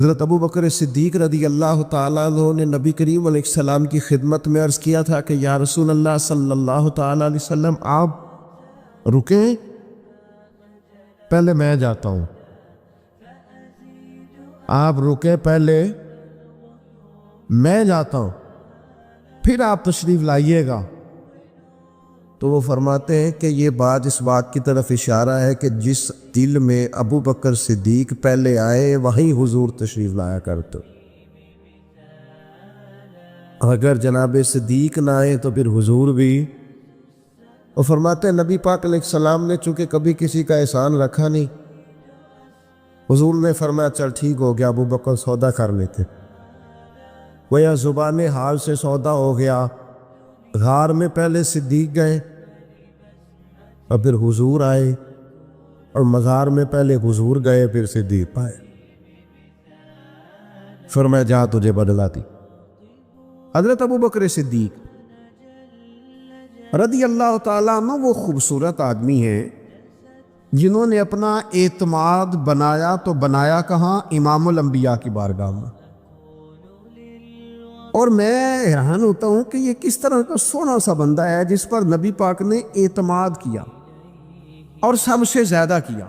حضرت ابو بکر صدیق رضی اللہ تعالیٰ عنہ نے نبی کریم علیہ السلام کی خدمت میں عرض کیا تھا کہ یا رسول اللہ صلی اللہ تعالیٰ علیہ وسلم آپ رکیں، پہلے میں جاتا ہوں، آپ رکیں پہلے میں جاتا ہوں، پھر آپ تشریف لائیے گا۔ تو وہ فرماتے ہیں کہ یہ بات اس بات کی طرف اشارہ ہے کہ جس دل میں ابو بکر صدیق پہلے آئے وہیں حضور تشریف لایا کرتے۔ اگر جناب صدیق نہ آئے تو پھر حضور بھی۔ وہ فرماتے ہیں نبی پاک علیہ السلام نے چونکہ کبھی کسی کا احسان رکھا نہیں، حضور نے فرمایا چل ٹھیک ہو گیا، ابو بکر سودا کر لیتے۔ گویا زبان حال سے سودا ہو گیا۔ غار میں پہلے صدیق گئے اور پھر حضور آئے، اور مزار میں پہلے حضور گئے پھر صدیق آئے۔ فرمایا جا تجھے بدلا دی۔ حضرت ابو بکر صدیق رضی اللہ تعالیٰ عنہ وہ خوبصورت آدمی ہیں جنہوں نے اپنا اعتماد بنایا تو بنایا کہاں؟ امام الانبیاء کی بارگاہ میں۔ اور میں حیران ہوتا ہوں کہ یہ کس طرح کا سونا سا بندہ ہے جس پر نبی پاک نے اعتماد کیا اور سب سے زیادہ کیا،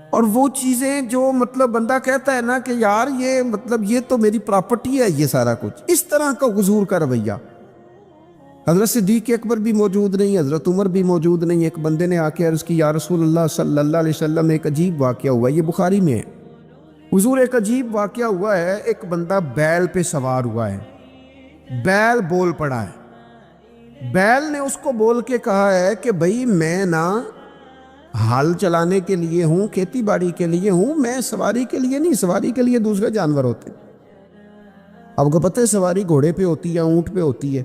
اور وہ چیزیں جو مطلب بندہ کہتا ہے نا کہ یار یہ تو میری پراپرٹی ہے، یہ سارا کچھ، اس طرح کا حضور کا رویہ۔ حضرت صدیق اکبر بھی موجود نہیں، حضرت عمر بھی موجود نہیں۔ ایک بندے نے آ کے عرض کی یا رسول اللہ صلی اللہ علیہ وسلم ایک عجیب واقعہ ہوا ہے، یہ بخاری میں ہے۔ حضور ایک عجیب واقعہ ہوا ہے، ایک بندہ بیل پہ سوار ہوا ہے، بیل بول پڑا ہے۔ بیل نے اس کو بول کے کہا ہے کہ بھئی میں نا ہل چلانے کے لیے ہوں، کھیتی باڑی کے لیے ہوں، میں سواری کے لیے نہیں، سواری کے لیے دوسرے جانور ہوتے ہیں۔ آپ کو پتہ ہے سواری گھوڑے پہ ہوتی ہے، اونٹ پہ ہوتی ہے،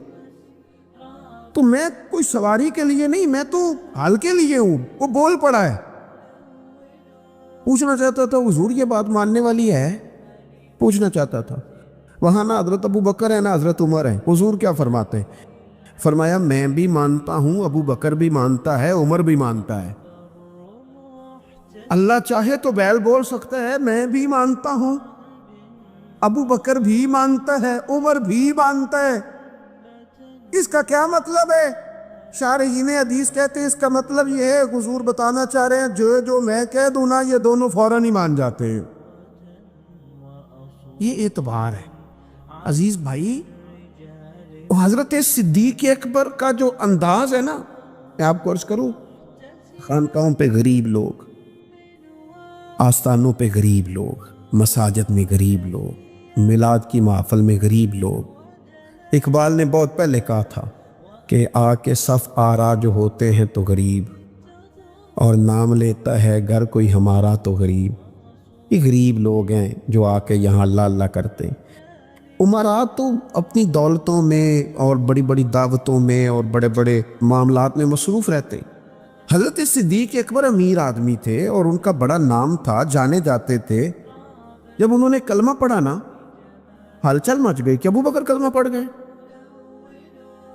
تو میں کوئی سواری کے لیے نہیں، میں تو ہل کے لیے ہوں۔ وہ بول پڑا ہے۔ پوچھنا چاہتا تھا حضور یہ بات ماننے والی ہے؟ پوچھنا چاہتا تھا۔ وہاں نہ حضرت ابو بکر ہے نہ حضرت عمر ہے۔ حضور کیا فرماتے ہیں؟ فرمایا میں بھی مانتا ہوں، ابو بکر بھی مانتا ہے، عمر بھی مانتا ہے۔ اللہ چاہے تو بیل بول سکتا ہے، میں بھی مانتا ہوں، ابو بکر بھی مانتا ہے، عمر بھی مانتا ہے۔ اس کا کیا مطلب ہے؟ شارحین حدیث کہتے ہیں اس کا مطلب یہ ہے، حضور بتانا چاہ رہے ہیں جو میں کہہ دوں نا یہ دونوں فوراً ہی مان جاتے ہیں۔ یہ اعتبار ہے عزیز بھائی۔ حضرت صدیق اکبر کا جو انداز ہے نا، میں آپ کو عرض کروں، خانقاہوں پہ غریب لوگ، آستانوں پہ غریب لوگ، مساجد میں غریب لوگ، میلاد کی محفل میں غریب لوگ۔ اقبال نے بہت پہلے کہا تھا کہ آ کے صف آرا جو ہوتے ہیں تو غریب، اور نام لیتا ہے گر کوئی ہمارا تو غریب۔ یہ غریب لوگ ہیں جو آ کے یہاں اللہ اللہ کرتے ہیں۔ عمراء تو اپنی دولتوں میں اور بڑی بڑی دعوتوں میں اور بڑے بڑے معاملات میں مصروف رہتے ہیں۔ حضرت صدیق اکبر امیر آدمی تھے اور ان کا بڑا نام تھا، جانے جاتے تھے۔ جب انہوں نے کلمہ پڑھا نا، ہلچل مچ گئی کہ ابو بکر کلمہ پڑھ گئے۔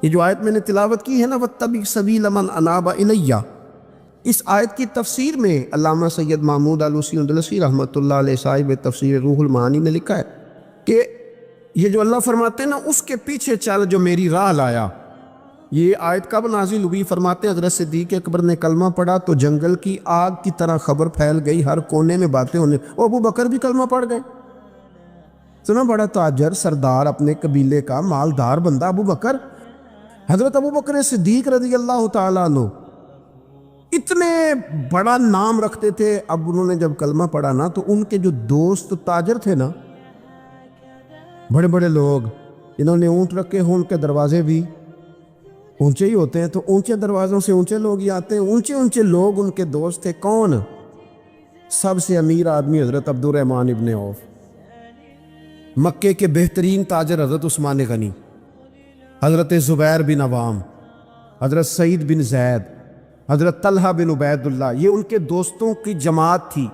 یہ جو آیت میں نے تلاوت کی ہے نا وَاتَّبِعْ سَبِيلَ مَنْ أَنَابَ إِلَيَّ، اس آیت کی تفسیر میں علامہ سید محمود آلوسی اندلسی رحمۃ اللہ علیہ صاحب تفسیر روح المعانی نے لکھا ہے کہ یہ جو اللہ فرماتے ہیں نا اس کے پیچھے چل جو میری راہ لایا، یہ آیت کب نازل ہوئی؟ فرماتے ہیں حضرت صدیق اکبر نے کلمہ پڑھا تو جنگل کی آگ کی طرح خبر پھیل گئی، ہر کونے میں باتیں ہونے، ابو بکر بھی کلمہ پڑھ گئے۔ سنا، بڑا تاجر سردار اپنے قبیلے کا مالدار بندہ ابو بکر، حضرت ابو بکر صدیق رضی اللہ تعالیٰ عنہ اتنے بڑا نام رکھتے تھے۔ اب انہوں نے جب کلمہ پڑھا نا تو ان کے جو دوست تاجر تھے نا، بڑے بڑے لوگ جنہوں نے اونٹ رکھے ہوں، ان کے دروازے بھی اونچے ہی ہوتے ہیں، تو اونچے دروازوں سے اونچے لوگ ہی آتے ہیں، اونچے اونچے لوگ ان کے دوست تھے۔ کون؟ سب سے امیر آدمی حضرت عبد الرحمن ابن عوف، مکے کے بہترین تاجر حضرت عثمان غنی، حضرت زبیر بن عوام، حضرت سعید بن زید، حضرت طلحہ بن عبید اللہ، یہ ان کے دوستوں کی جماعت تھی۔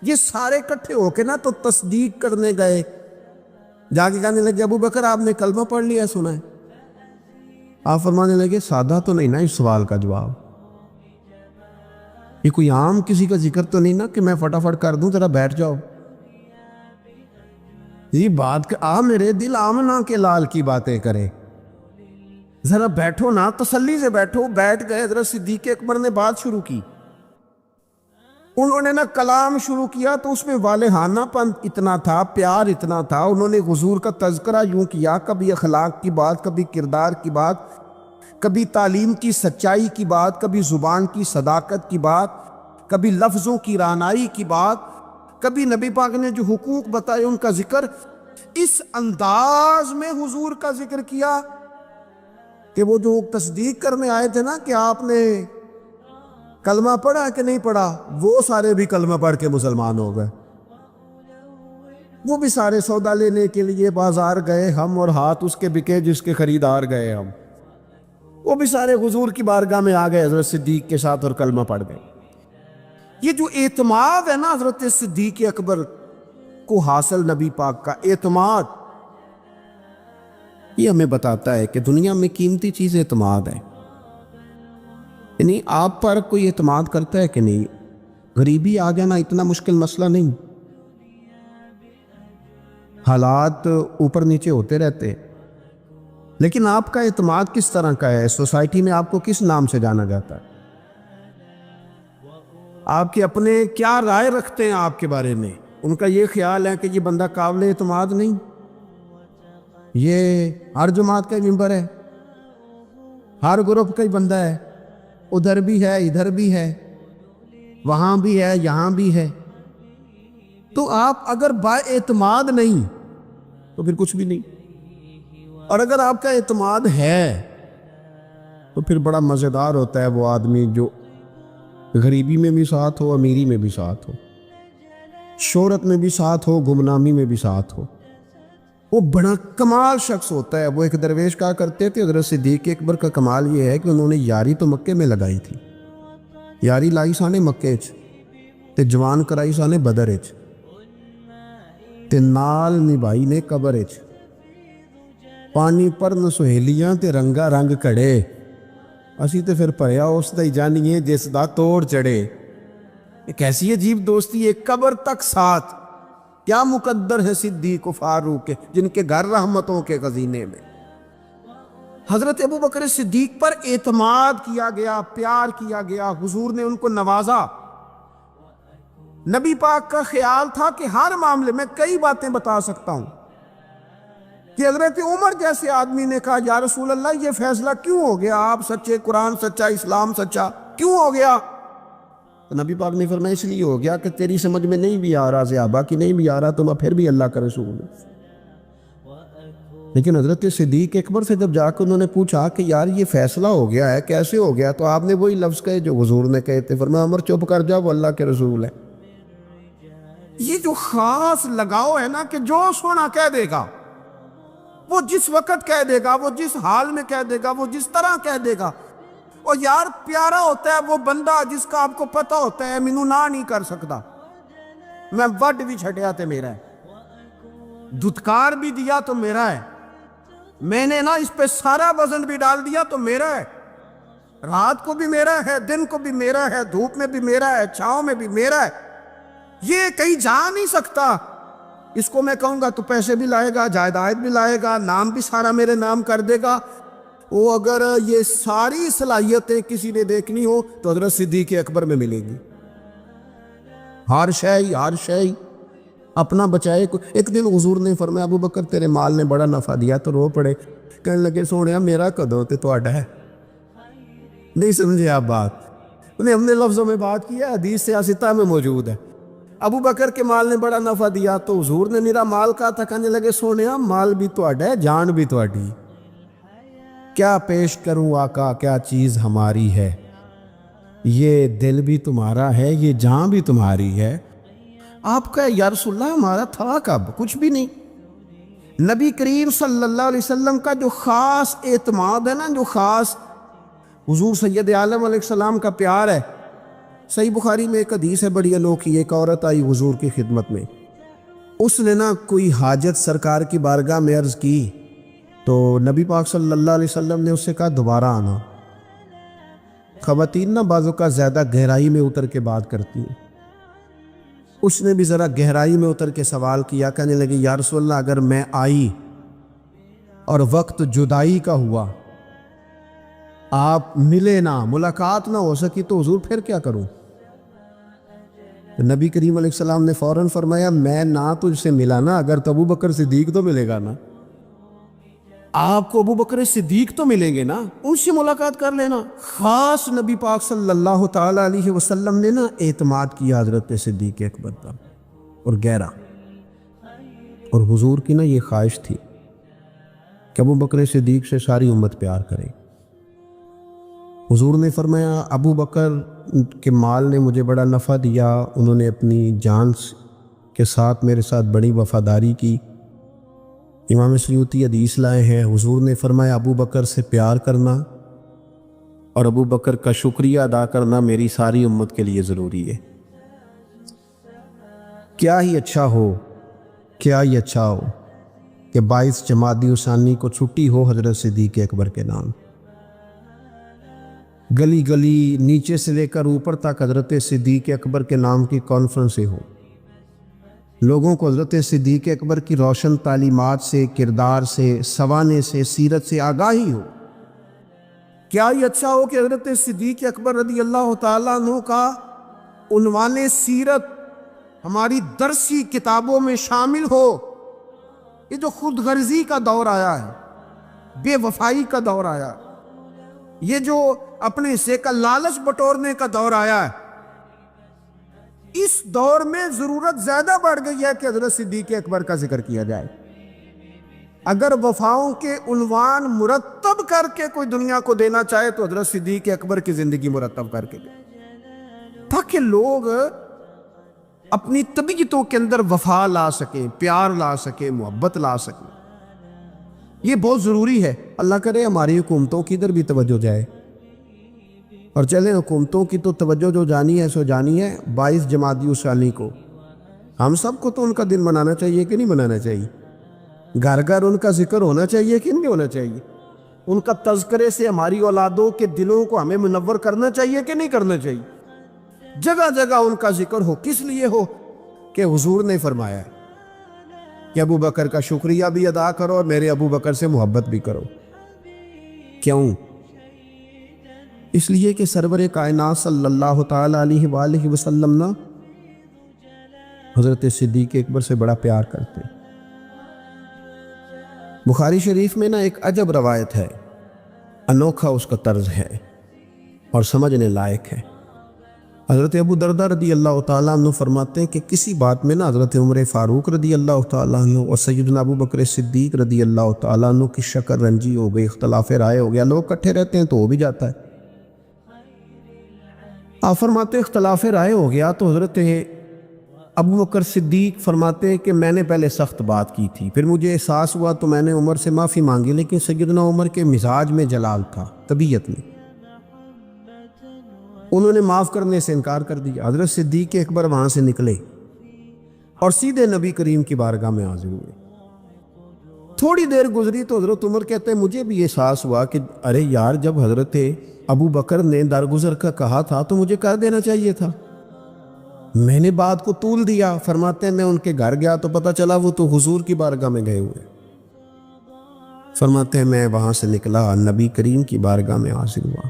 یہ سارے اکٹھے ہو کے نا تو تصدیق کرنے گئے، جا کے کہنے لگے ابو بکر آپ نے کلمہ پڑھ لیا سنا ہے؟ آپ فرمانے لگے سادہ تو نہیں نا اس سوال کا جواب، یہ کوئی عام کسی کا ذکر تو نہیں نا کہ میں فٹافٹ کر دوں ذرا بیٹھ جاؤ۔ یہ بات کہ آ میرے دل آمنہ کے لال کی باتیں کرے، ذرا بیٹھو نا، تسلی سے بیٹھو۔ بیٹھ گئے، حضرت صدیق اکبر نے بات شروع کی۔ انہوں نے نا کلام شروع کیا تو اس میں والہانہ پن اتنا تھا، پیار اتنا تھا۔ انہوں نے حضور کا تذکرہ یوں کیا، کبھی اخلاق کی بات، کبھی کردار کی بات، کبھی تعلیم کی سچائی کی بات، کبھی زبان کی صداقت کی بات، کبھی لفظوں کی رعنائی کی بات، کبھی نبی پاک نے جو حقوق بتائے ان کا ذکر۔ اس انداز میں حضور کا ذکر کیا کہ وہ جو تصدیق کرنے آئے تھے نا کہ آپ نے کلمہ پڑھا کہ نہیں پڑھا، وہ سارے بھی کلمہ پڑھ کے مسلمان ہو گئے۔ وہ بھی سارے سودا لینے کے لیے بازار گئے ہم، اور ہاتھ اس کے بکے جس کے خریدار گئے ہم۔ وہ بھی سارے حضور کی بارگاہ میں آ گئے حضرت صدیق کے ساتھ اور کلمہ پڑھ گئے۔ یہ جو اعتماد ہے نا حضرت صدیق اکبر کو حاصل، نبی پاک کا اعتماد، یہ ہمیں بتاتا ہے کہ دنیا میں قیمتی چیز اعتماد ہے۔ یعنی آپ پر کوئی اعتماد کرتا ہے کہ نہیں؟ غریبی آ گیا نا، اتنا مشکل مسئلہ نہیں، حالات اوپر نیچے ہوتے رہتے، لیکن آپ کا اعتماد کس طرح کا ہے؟ سوسائٹی میں آپ کو کس نام سے جانا جاتا ہے؟ آپ کے اپنے کیا رائے رکھتے ہیں آپ کے بارے میں؟ ان کا یہ خیال ہے کہ یہ بندہ قابل اعتماد نہیں، یہ ہر جماعت کا ممبر ہے، ہر گروپ کا ہی بندہ ہے، ادھر بھی ہے ادھر بھی ہے، وہاں بھی ہے یہاں بھی ہے۔ تو آپ اگر با اعتماد نہیں تو پھر کچھ بھی نہیں، اور اگر آپ کا اعتماد ہے تو پھر بڑا مزیدار ہوتا ہے وہ آدمی جو غریبی میں بھی ساتھ ہو، امیری میں بھی ساتھ ہو، شہرت میں بھی ساتھ ہو، گمنامی میں بھی ساتھ ہو۔ وہ بڑا کمال شخص ہوتا ہے۔ وہ ایک درویش کہا کرتے تھے حضرت صدیق اکبر کا کمال یہ ہے کہ انہوں نے یاری تو مکے میں لگائی تھی، یاری لائی سانے مکے چ تے جوان کرائی سانے بدر چ تے نال نبھائی نے قبر چ، پانی پر نہ سہیلیاں تے رنگا رنگ کڑے، اسی تے پھر پریا اس دا ہی جانیے جس دا توڑ چڑھے۔ ایک ایسی عجیب دوستی، ایک قبر تک ساتھ۔ کیا مقدر ہے صدیق و فاروق کے، جن کے گھر رحمتوں کے خزینے میں۔ حضرت ابو بکر صدیق پر اعتماد کیا گیا، پیار کیا گیا، حضور نے ان کو نوازا۔ نبی پاک کا خیال تھا کہ ہر معاملے میں کئی باتیں بتا سکتا ہوں، کہ حضرت عمر جیسے آدمی نے کہا یا رسول اللہ یہ فیصلہ کیوں ہو گیا؟ آپ سچے، قرآن سچا، اسلام سچا، کیوں ہو گیا؟ تو نبی پاک نے فرمایا اس لیے ہو گیا کہ تیری سمجھ میں نہیں بھی آ رہا، صحابہ کی نہیں بھی آ رہا، تو میں پھر بھی اللہ کا رسول ہوں۔ لیکن حضرت صدیق اکبر سے جب جا کے انہوں نے پوچھا کہ یار یہ فیصلہ ہو گیا ہے، کیسے ہو گیا؟ تو آپ نے وہی لفظ کہے جو حضور نے کہے تھے، فرمایا عمر چپ کر جا، وہ اللہ کے رسول ہے۔ یہ جو خاص لگاؤ ہے نا کہ جو سونا کہہ دے گا، وہ جس وقت کہہ دے گا، وہ جس حال میں کہہ دے گا، وہ جس طرح کہہ دے گا۔ اور یار پیارا ہوتا ہے وہ بندہ جس کا آپ کو پتہ ہوتا ہے مینوں نہ نہیں کر سکتا، میں وڈ بھی چھٹیا تے میرا ہے، دھتکار بھی دیا تو میرا ہے، میں نے نا اس پہ سارا وزن بھی ڈال دیا تو میرا ہے، رات کو بھی میرا ہے، دن کو بھی میرا ہے، دھوپ میں بھی میرا ہے، چھاؤں میں بھی میرا ہے، یہ کہیں جا نہیں سکتا۔ اس کو میں کہوں گا تو پیسے بھی لائے گا، جائیداد بھی لائے گا، نام بھی سارا میرے نام کر دے گا۔ وہ اگر یہ ساری صلاحیتیں کسی نے دیکھنی ہو تو حضرت صدیق اکبر میں ملے گی۔ ہر شے اپنا بچائے۔ ایک دن حضور نے فرمایا ابو بکر تیرے مال نے بڑا نفع دیا، تو رو پڑے، کہنے لگے سونے میرا کدو تے تہاڈا ہے۔ نہیں سمجھے آپ بات؟ انہیں ہم نے لفظوں میں بات کی ہے، حدیث سیاستہ میں موجود ہے۔ ابو بکر کے مال نے بڑا نفع دیا تو حضور نے میرا مال کہا تھا، کہنے لگے سونے مال بھی تہاڈا ہے، جان بھی تہاڈی، کیا پیش کروں آقا، کیا چیز ہماری ہے، یہ دل بھی تمہارا ہے، یہ جان بھی تمہاری ہے۔ آپ کا یا رسول اللہ ہمارا تھا کب؟ کچھ بھی نہیں۔ نبی کریم صلی اللہ علیہ وسلم کا جو خاص اعتماد ہے نا، جو خاص حضور سید عالم علیہ السلام کا پیار ہے۔ صحیح بخاری میں ایک حدیث ہے بڑی انوکھی، ایک عورت آئی حضور کی خدمت میں، اس نے نا کوئی حاجت سرکار کی بارگاہ میں عرض کی، تو نبی پاک صلی اللہ علیہ وسلم نے اس سے کہا دوبارہ آنا۔ خواتین نا بعضوں کا زیادہ گہرائی میں اتر کے بات کرتی ہیں، اس نے بھی ذرا گہرائی میں اتر کے سوال کیا، کہنے لگی یا رسول اللہ اگر میں آئی اور وقت جدائی کا ہوا، آپ ملے نہ، ملاقات نہ ہو سکی تو حضور پھر کیا کروں؟ نبی کریم علیہ السلام نے فوراً فرمایا میں نہ تجھ سے ملا نا، اگر تو ابو بکر صدیق تو ملے گا نا، آپ کو ابو بکر صدیق تو ملیں گے نا، ان سے ملاقات کر لینا۔ خاص نبی پاک صلی اللہ تعالی علیہ وسلم نے نا اعتماد کیا حضرت صدیق اکبر پر، اور گہرا، اور حضور کی نا یہ خواہش تھی کہ ابو بکر صدیق سے ساری امت پیار کرے۔ حضور نے فرمایا ابو بکر کے مال نے مجھے بڑا نفع دیا، انہوں نے اپنی جان کے ساتھ میرے ساتھ بڑی وفاداری کی۔ امام سیوطی حدیث لائے ہیں، حضور نے فرمایا ابو بکر سے پیار کرنا اور ابو بکر کا شکریہ ادا کرنا میری ساری امت کے لیے ضروری ہے۔ کیا ہی اچھا ہو کہ 22 جمادی الثانی کو چھٹی ہو حضرت صدیق اکبر کے نام، گلی گلی نیچے سے لے کر اوپر تک حضرت صدیق اکبر کے نام کی کانفرنسیں ہوں، لوگوں کو حضرت صدیق اکبر کی روشن تعلیمات سے، کردار سے، سوانے سے، سیرت سے آگاہی ہو۔ کیا یہ اچھا ہو کہ حضرت صدیق اکبر رضی اللہ تعالیٰ عنہ کا عنوان سیرت ہماری درسی کتابوں میں شامل ہو۔ یہ جو خود غرضی کا دور آیا ہے، بے وفائی کا دور آیا ہے، یہ جو اپنے حصے کا لالچ بٹورنے کا دور آیا ہے، اس دور میں ضرورت زیادہ بڑھ گئی ہے کہ حضرت صدیق اکبر کا ذکر کیا جائے۔ اگر وفاؤں کے عنوان مرتب کر کے کوئی دنیا کو دینا چاہے تو حضرت صدیق اکبر کی زندگی مرتب کر کے دے، تاکہ لوگ اپنی طبیعتوں کے اندر وفا لا سکیں، پیار لا سکیں، محبت لا سکیں۔ یہ بہت ضروری ہے۔ اللہ کرے ہماری حکومتوں کی ادھر بھی توجہ جائے، اور چلیں حکومتوں کی تو توجہ جو جانی ہے سو جانی ہے 22 جمادی الثانی کو۔ ہم سب کو تو ان کا دن منانا چاہیے کہ نہیں منانا چاہیے؟ گھر گھر ان کا ذکر ہونا چاہیے کہ نہیں ہونا چاہیے؟ ان کا تذکرے سے ہماری اولادوں کے دلوں کو ہمیں منور کرنا چاہیے کہ نہیں کرنا چاہیے؟ جگہ جگہ ان کا ذکر ہو، کس لیے ہو؟ کہ حضور نے فرمایا ہے کہ ابو بکر کا شکریہ بھی ادا کرو اور میرے ابو بکر سے محبت بھی کرو۔ کیوں؟ اس لیے کہ سرور کائنات صلی اللہ تعالی علیہ وآلہ وسلم نا حضرت صدیق اکبر سے بڑا پیار کرتے۔ بخاری شریف میں نا ایک عجب روایت ہے، انوکھا اس کا طرز ہے اور سمجھنے لائق ہے۔ حضرت ابو دردہ رضی اللہ تعالیٰ عنہ فرماتے ہیں کہ کسی بات میں نا حضرت عمر فاروق رضی اللہ تعالیٰ عنہ اور سیدنا ابو بکر صدیق رضی اللہ تعالیٰ عنہ کی شکر رنجی ہو گئی، اختلاف رائے ہو گیا۔ لوگ اکٹھے رہتے ہیں تو ہو بھی جاتا ہے۔ آپ فرماتے اختلاف رائے ہو گیا تو حضرت ابو بکر صدیق فرماتے ہیں کہ میں نے پہلے سخت بات کی تھی، پھر مجھے احساس ہوا تو میں نے عمر سے معافی مانگی، لیکن سیدنا عمر کے مزاج میں جلال تھا، طبیعت میں، انہوں نے معاف کرنے سے انکار کر دیا۔ حضرت صدیق اکبر وہاں سے نکلے اور سیدھے نبی کریم کی بارگاہ میں حاضر ہوئے۔ تھوڑی دیر گزری تو حضرت عمر کہتے ہیں مجھے بھی احساس ہوا کہ ارے یار، جب حضرت ابو بکر نے درگزر کا کہا تھا تو مجھے کہہ دینا چاہیے تھا، میں نے بات کو طول دیا۔ فرماتے ہیں میں ان کے گھر گیا تو پتہ چلا وہ تو حضور کی بارگاہ میں گئے ہوئے۔ فرماتے ہیں میں وہاں سے نکلا، نبی کریم کی بارگاہ میں حاضر ہوا۔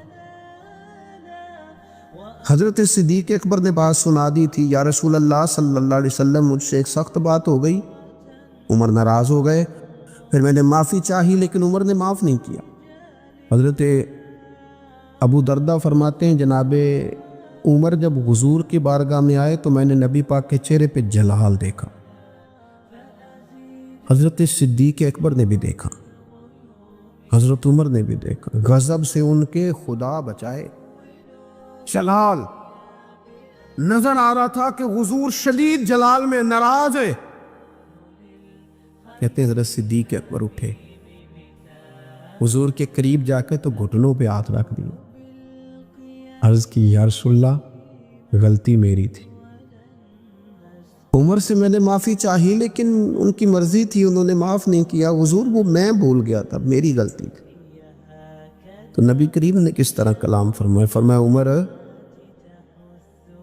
حضرت صدیق اکبر نے بات سنا دی تھی، یا رسول اللہ صلی اللہ علیہ وسلم مجھ سے ایک سخت بات ہو گئی۔ عمر ناراض ہو گئے، پھر میں نے معافی چاہی لیکن عمر نے معاف نہیں کیا۔ حضرت ابو دردہ فرماتے ہیں جناب عمر جب حضور کی بارگاہ میں آئے تو میں نے نبی پاک کے چہرے پہ جلال دیکھا، حضرت صدیق اکبر نے بھی دیکھا، حضرت عمر نے بھی دیکھا۔ غضب سے ان کے خدا بچائے، جلال نظر آ رہا تھا کہ حضور شدید جلال میں ناراض ہے۔ کہتے ہیں حضرت صدیق اکبر اٹھے، حضور کے قریب جا کے تو گھٹنوں پہ ہاتھ رکھ دیے، عرض کی یا رسول اللہ غلطی میری تھی، عمر سے میں نے معافی چاہی لیکن ان کی مرضی تھی، انہوں نے معاف نہیں کیا، حضور وہ میں بھول گیا تھا، میری غلطی تھی۔ تو نبی کریم نے کس طرح کلام فرمایا، فرمایا عمر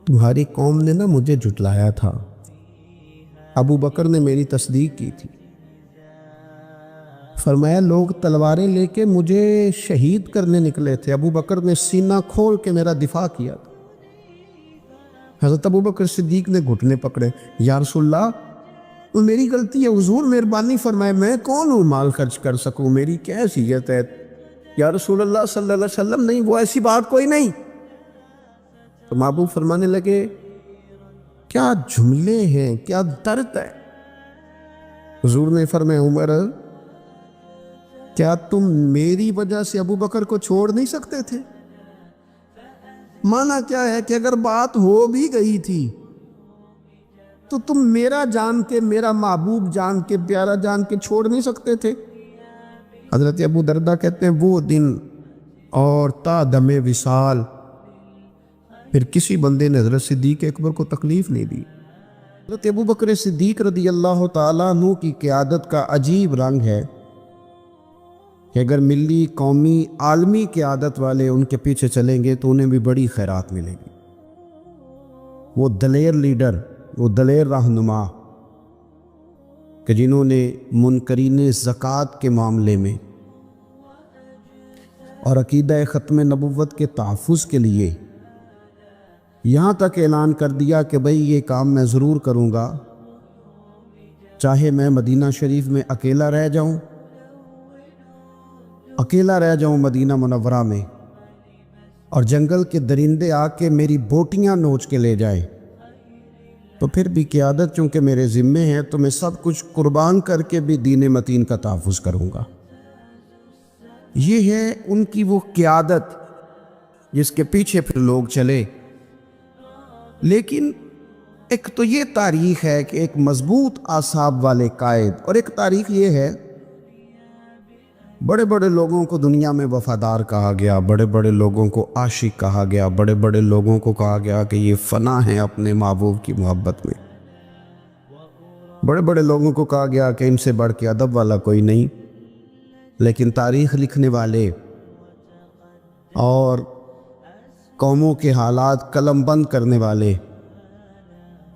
تمہاری قوم نے نا مجھے جھٹلایا تھا، ابو بکر نے میری تصدیق کی تھی۔ فرمایا لوگ تلواریں لے کے مجھے شہید کرنے نکلے تھے، ابو بکر نے سینہ کھول کے میرا دفاع کیا تھا۔ حضرت ابو بکر صدیق نے گھٹنے پکڑے، یا رسول اللہ میری غلطی ہے، حضور مہربانی فرمائے، میں کون ہوں مال خرچ کر سکوں، میری کیا حیثیت ہے؟ یا رسول اللہ صلی اللہ علیہ وسلم نہیں، وہ ایسی بات کوئی نہیں۔ تو محبوب فرمانے لگے کیا جملے ہیں، کیا درد ہے۔ حضور نے فرمایا عمر کیا تم میری وجہ سے ابو بکر کو چھوڑ نہیں سکتے تھے؟ مانا کیا ہے کہ اگر بات ہو بھی گئی تھی تو تم میرا جان کے، میرا محبوب جان کے، پیارا جان کے چھوڑ نہیں سکتے تھے؟ حضرت ابو دردہ کہتے ہیں وہ دن اور تا دم وصال پھر کسی بندے نے حضرت صدیق اکبر کو تکلیف نہیں دی۔ حضرت ابو بکر صدیق رضی اللہ تعالیٰ عنہ کی قیادت کا عجیب رنگ ہے کہ اگر ملی، قومی، عالمی قیادت والے ان کے پیچھے چلیں گے تو انہیں بھی بڑی خیرات ملے گی۔ وہ دلیر لیڈر، وہ دلیر رہنما کہ جنہوں نے منکرین زکوٰۃ کے معاملے میں اور عقیدہ ختم نبوت کے تحفظ کے لیے یہاں تک اعلان کر دیا کہ بھئی یہ کام میں ضرور کروں گا، چاہے میں مدینہ شریف میں اکیلا رہ جاؤں مدینہ منورہ میں، اور جنگل کے درندے آ کے میری بوٹیاں نوچ کے لے جائیں، تو پھر بھی قیادت چونکہ میرے ذمے ہے تو میں سب کچھ قربان کر کے بھی دین متین کا تحفظ کروں گا۔ یہ ہے ان کی وہ قیادت جس کے پیچھے پھر لوگ چلے۔ لیکن ایک تو یہ تاریخ ہے کہ ایک مضبوط اعصاب والے قائد، اور ایک تاریخ یہ ہے بڑے بڑے لوگوں کو دنیا میں وفادار کہا گیا، بڑے بڑے لوگوں کو عاشق کہا گیا، بڑے بڑے لوگوں کو کہا گیا کہ یہ فنا ہے اپنے محبوب کی محبت میں، بڑے بڑے لوگوں کو کہا گیا کہ ان سے بڑھ کے ادب والا کوئی نہیں۔ لیکن تاریخ لکھنے والے اور قوموں کے حالات قلم بند کرنے والے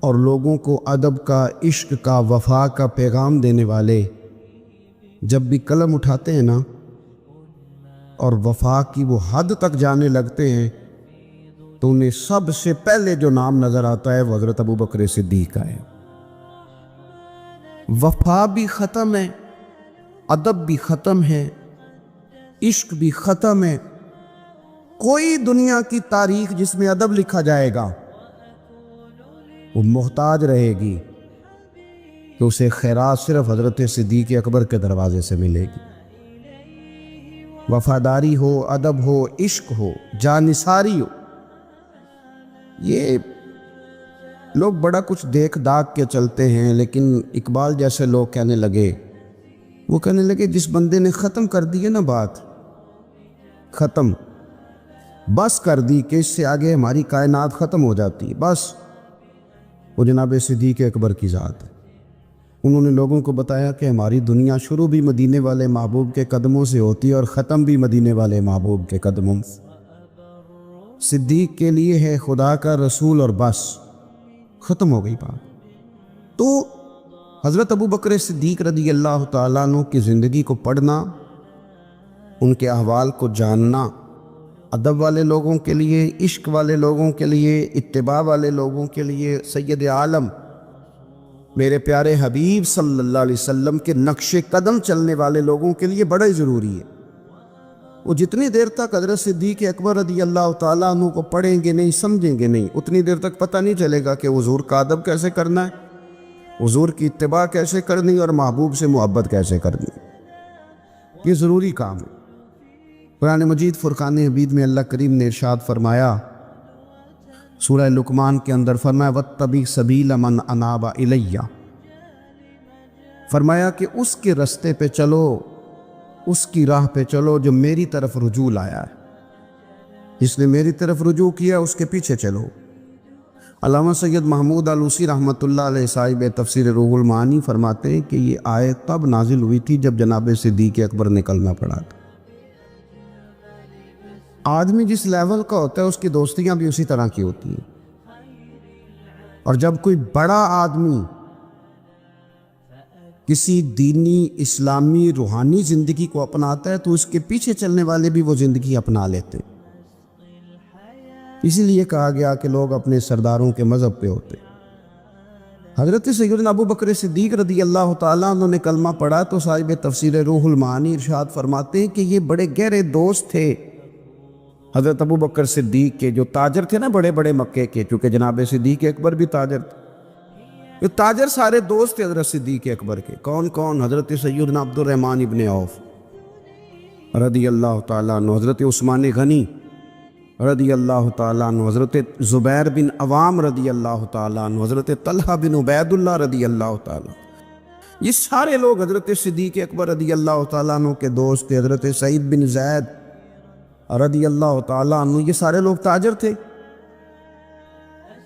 اور لوگوں کو ادب کا، عشق کا، وفا کا پیغام دینے والے جب بھی قلم اٹھاتے ہیں نا اور وفا کی وہ حد تک جانے لگتے ہیں تو انہیں سب سے پہلے جو نام نظر آتا ہے وہ حضرت ابو بکر صدیق کا ہے۔ وفا بھی ختم ہے، ادب بھی ختم ہے، عشق بھی ختم ہے۔ کوئی دنیا کی تاریخ جس میں ادب لکھا جائے گا وہ محتاج رہے گی کہ اسے خیرات صرف حضرت صدیق اکبر کے دروازے سے ملے گی۔ وفاداری ہو، ادب ہو، عشق ہو، جانثاری ہو، یہ لوگ بڑا کچھ دیکھ داکھ کے چلتے ہیں، لیکن اقبال جیسے لوگ کہنے لگے جس بندے نے ختم کر دی ہے نا بات، ختم بس کر دی کہ اس سے آگے ہماری کائنات ختم ہو جاتی، بس وہ جناب صدیق اکبر کی ذات ہے۔ انہوں نے لوگوں کو بتایا کہ ہماری دنیا شروع بھی مدینے والے محبوب کے قدموں سے ہوتی ہے اور ختم بھی مدینے والے محبوب کے قدموں سے۔ صدیق کے لیے ہے خدا کا رسول اور بس، ختم ہو گئی بات۔ تو حضرت ابو بکر صدیق رضی اللہ تعالیٰ عنہ کی زندگی کو پڑھنا، ان کے احوال کو جاننا، ادب والے لوگوں کے لیے، عشق والے لوگوں کے لیے، اتباع والے لوگوں کے لیے، سید عالم میرے پیارے حبیب صلی اللہ علیہ وسلم کے نقش قدم چلنے والے لوگوں کے لیے بڑا ہی ضروری ہے۔ وہ جتنی دیر تک حضرت صدیق اکبر رضی اللہ تعالیٰ عنہ کو پڑھیں گے نہیں، سمجھیں گے نہیں، اتنی دیر تک پتہ نہیں چلے گا کہ حضور کا ادب کیسے کرنا ہے، حضور کی اتباع کیسے کرنی اور محبوب سے محبت کیسے کرنی۔ یہ ضروری کام ہے۔ قرآن مجید فرقان حمید میں اللہ کریم نے ارشاد فرمایا، سورہ لقمان کے اندر فرمایا وَاتَّبِعْ سَبِيلَ مَنْ أَنَابَ إِلَيَّ، فرمایا کہ اس کے رستے پہ چلو، اس کی راہ پہ چلو جو میری طرف رجوع لایا ہے، جس نے میری طرف رجوع کیا اس کے پیچھے چلو۔ علامہ سید محمود آلوسی رحمۃ اللہ علیہ صاحب تفسیر روح المعانی فرماتے ہیں کہ یہ آیت تب نازل ہوئی تھی جب جناب صدیق اکبر نکلنا پڑا تھا۔ آدمی جس لیول کا ہوتا ہے اس کی دوستیاں بھی اسی طرح کی ہوتی ہیں، اور جب کوئی بڑا آدمی کسی دینی اسلامی روحانی زندگی کو اپناتا ہے تو اس کے پیچھے چلنے والے بھی وہ زندگی اپنا لیتے. اسی لیے کہا گیا کہ لوگ اپنے سرداروں کے مذہب پہ ہوتے. حضرت سیدنا ابو بکر صدیق رضی اللہ تعالیٰ عنہ نے کلمہ پڑھا تو صاحب تفسیر روح المعانی ارشاد فرماتے ہیں کہ یہ بڑے گہرے دوست تھے حضرت ابو بکر صدیق کے، جو تاجر تھے نا بڑے بڑے مکے کے، چونکہ جناب صدیق اکبر بھی تاجر تھے. یہ تاجر سارے دوست تھے حضرت صدیق اکبر کے. کون کون؟ حضرت سیدنا عبد الرحمن ابن عوف رضی اللہ تعالیٰ عنہ، حضرت عثمان غنی رضی اللہ تعالیٰ عنہ، حضرت زبیر بن عوام رضی اللہ تعالیٰ عنہ، حضرت طلحہ بن عبید اللہ رضی اللہ تعالیٰ. یہ سارے لوگ حضرت صدیق اکبر رضی اللہ تعالیٰ عنہ کے دوست تھے. حضرت سعید بن زید رضی اللہ تعالیٰ عنہ، یہ سارے لوگ تاجر تھے.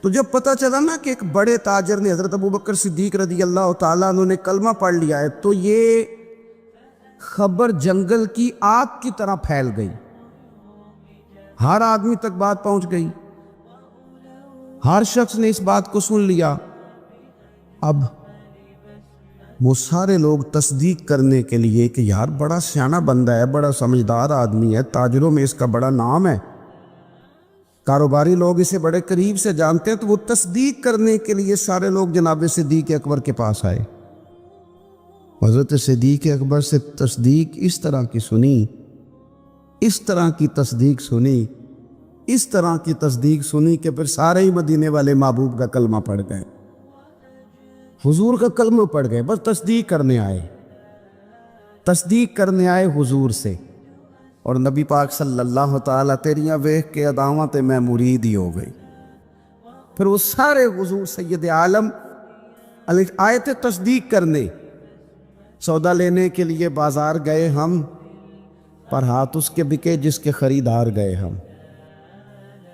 تو جب پتہ چلا نا کہ ایک بڑے تاجر نے، حضرت ابو بکر صدیق رضی اللہ تعالیٰ عنہ نے کلمہ پڑھ لیا ہے، تو یہ خبر جنگل کی آگ کی طرح پھیل گئی. ہر آدمی تک بات پہنچ گئی، ہر شخص نے اس بات کو سن لیا. اب وہ سارے لوگ تصدیق کرنے کے لیے کہ یار بڑا سیانہ بندہ ہے، بڑا سمجھدار آدمی ہے، تاجروں میں اس کا بڑا نام ہے، کاروباری لوگ اسے بڑے قریب سے جانتے ہیں، تو وہ تصدیق کرنے کے لیے سارے لوگ جناب صدیق اکبر کے پاس آئے. حضرت صدیق اکبر سے تصدیق اس طرح کی سنی، اس طرح کی تصدیق سنی، اس طرح کی تصدیق سنی کہ پھر سارے ہی مدینے والے محبوب کا کلمہ پڑھ گئے، حضور کا کلمہ پڑھ گئے. بس تصدیق کرنے آئے، تصدیق کرنے آئے حضور سے. اور نبی پاک صلی اللہ تعالیٰ تیریاں ویکھ کے اداواں تے میں مرید ہی ہو گئی. پھر وہ سارے حضور سید عالم آئے تھے تصدیق کرنے. سودا لینے کے لیے بازار گئے ہم، پر ہاتھ اس کے بکے جس کے خریدار گئے ہم.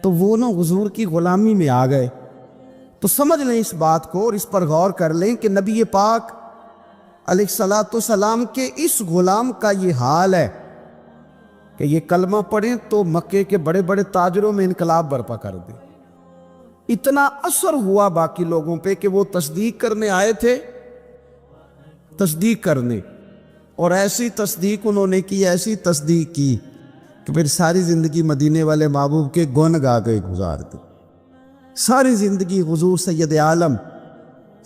تو وہ نا حضور کی غلامی میں آ گئے. تو سمجھ لیں اس بات کو اور اس پر غور کر لیں کہ نبی پاک علیہ الصلاۃ والسلام کے اس غلام کا یہ حال ہے کہ یہ کلمہ پڑھیں تو مکے کے بڑے بڑے تاجروں میں انقلاب برپا کر دیں. اتنا اثر ہوا باقی لوگوں پہ کہ وہ تصدیق کرنے آئے تھے، تصدیق کرنے، اور ایسی تصدیق انہوں نے کی، ایسی تصدیق کی کہ پھر ساری زندگی مدینے والے محبوب کے گن گا کے گزار دی. ساری زندگی حضور سید عالم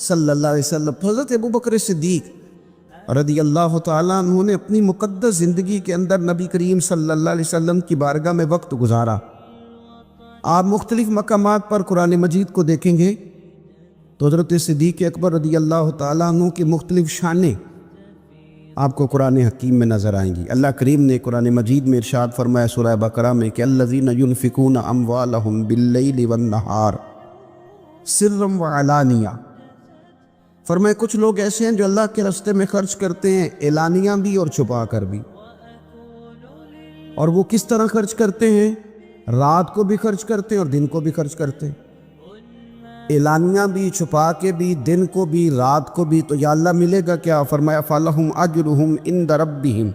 صلی اللہ علیہ وسلم. حضرت ابو بکر صدیق رضی اللہ تعالیٰ عنہ نے اپنی مقدس زندگی کے اندر نبی کریم صلی اللہ علیہ وسلم کی بارگاہ میں وقت گزارا. آپ مختلف مقامات پر قرآن مجید کو دیکھیں گے تو حضرت صدیق اکبر رضی اللہ تعالیٰ عنہ کی مختلف شانیں آپ کو قرآن حکیم میں نظر آئیں گی. اللہ کریم نے قرآن مجید میں ارشاد فرمایا سورہ بقرہ میں کہ الذین ينفقون اموالهم باللیل والنہار سرا وعلانیہ. فرمایا کچھ لوگ ایسے ہیں جو اللہ کے راستے میں خرچ کرتے ہیں، اعلانیہ بھی اور چھپا کر بھی. اور وہ کس طرح خرچ کرتے ہیں؟ رات کو بھی خرچ کرتے ہیں اور دن کو بھی خرچ کرتے ہیں. اعلانیہ بھی، چھپا کے بھی، دن کو بھی، رات کو بھی. تو یا اللہ ملے گا کیا؟ فرمایا فَلَهُمْ أَجْرُهُمْ عِنْدَ رَبِّهِمْ،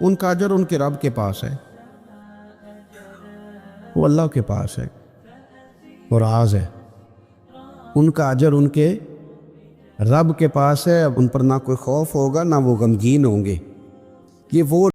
ان کا اجر ان کے رب کے پاس ہے، وہ اللہ کے پاس ہے. اور راز ہے ان کا اجر ان کے رب کے پاس ہے. اب ان پر نہ کوئی خوف ہوگا نہ وہ غمگین ہوں گے. یہ وہ